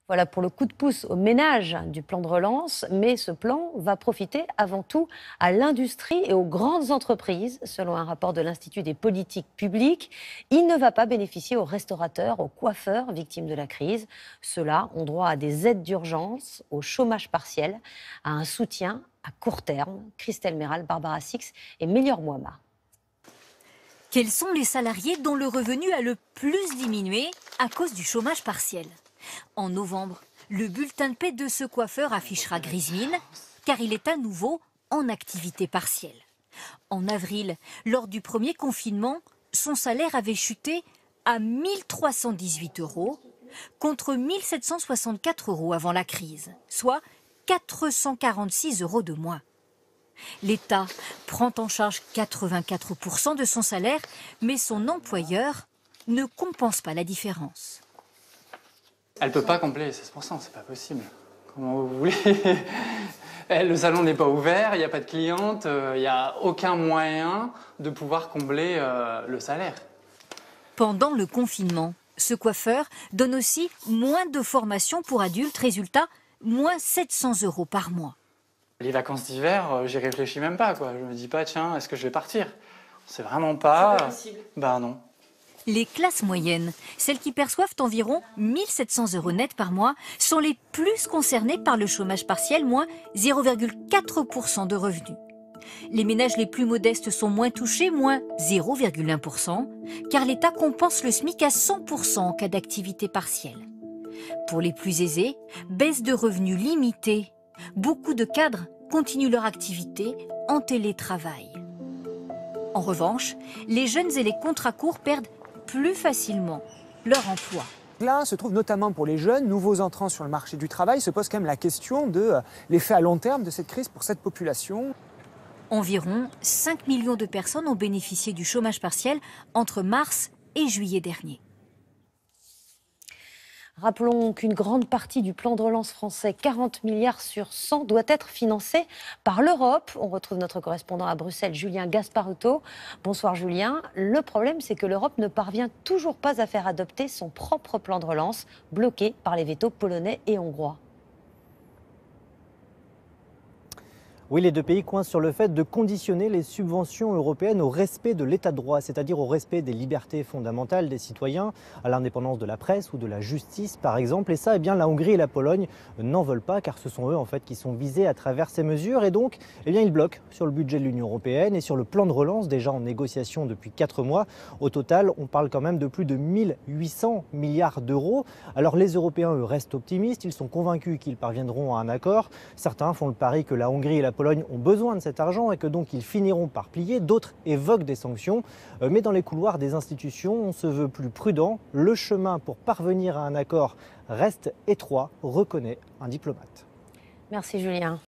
Voilà pour le coup de pouce aux ménages du plan de relance, mais ce plan va profiter avant tout à l'industrie et aux grandes entreprises. Selon un rapport de l'Institut des politiques publiques, il ne va pas bénéficier aux restaurateurs, aux coiffeurs victimes de la crise. Ceux-là ont droit à des aides d'urgence, au chômage partiel, à un soutien à court terme. Christelle Méral, Barbara Six et Mélior Moama. Quels sont les salariés dont le revenu a le plus diminué à cause du chômage partiel? En novembre, le bulletin de paie de ce coiffeur affichera grise mine, car il est à nouveau en activité partielle. En avril, lors du premier confinement, son salaire avait chuté à 1 318 € contre 1 764 € avant la crise, soit 446 € de moins. L'État prend en charge 84% de son salaire, mais son employeur ne compense pas la différence. Elle peut pas combler les 16%, c'est pas possible. Comment vous voulez? Le salon n'est pas ouvert, il n'y a pas de clientes, il n'y a aucun moyen de pouvoir combler le salaire. Pendant le confinement, ce coiffeur donne aussi moins de formation pour adultes, résultat, moins 700 € par mois. Les vacances d'hiver, j'y réfléchis même pas, quoi. Je me dis pas, tiens, est-ce que je vais partir? C'est vraiment pas... C'est pas possible. Bah non. Les classes moyennes, celles qui perçoivent environ 1 700 € net par mois, sont les plus concernées par le chômage partiel, moins 0,4% de revenus. Les ménages les plus modestes sont moins touchés, moins 0,1%, car l'État compense le SMIC à 100% en cas d'activité partielle. Pour les plus aisés, baisse de revenus limitée. Beaucoup de cadres continuent leur activité en télétravail. En revanche, les jeunes et les contrats courts perdent plus facilement leur emploi. Là se trouve notamment pour les jeunes, nouveaux entrants sur le marché du travail, se pose quand même la question de l'effet à long terme de cette crise pour cette population. Environ 5 millions de personnes ont bénéficié du chômage partiel entre mars et juillet dernier. Rappelons qu'une grande partie du plan de relance français, 40 milliards sur 100, doit être financée par l'Europe. On retrouve notre correspondant à Bruxelles, Julien Gasparuto. Bonsoir Julien. Le problème, c'est que l'Europe ne parvient toujours pas à faire adopter son propre plan de relance, bloqué par les vétos polonais et hongrois. Oui, les deux pays coincent sur le fait de conditionner les subventions européennes au respect de l'état de droit, c'est-à-dire au respect des libertés fondamentales des citoyens, à l'indépendance de la presse ou de la justice par exemple. Et ça, eh bien, la Hongrie et la Pologne n'en veulent pas, car ce sont eux en fait qui sont visés à travers ces mesures. Et donc, eh bien, ils bloquent sur le budget de l'Union européenne et sur le plan de relance déjà en négociation depuis 4 mois. Au total, on parle quand même de plus de 1 800 milliards d'euros. Alors les Européens, eux, restent optimistes. Ils sont convaincus qu'ils parviendront à un accord. Certains font le pari que la Hongrie et la Pologne ont besoin de cet argent et que donc ils finiront par plier. D'autres évoquent des sanctions. Mais dans les couloirs des institutions, on se veut plus prudent. Le chemin pour parvenir à un accord reste étroit, reconnaît un diplomate. Merci Julien.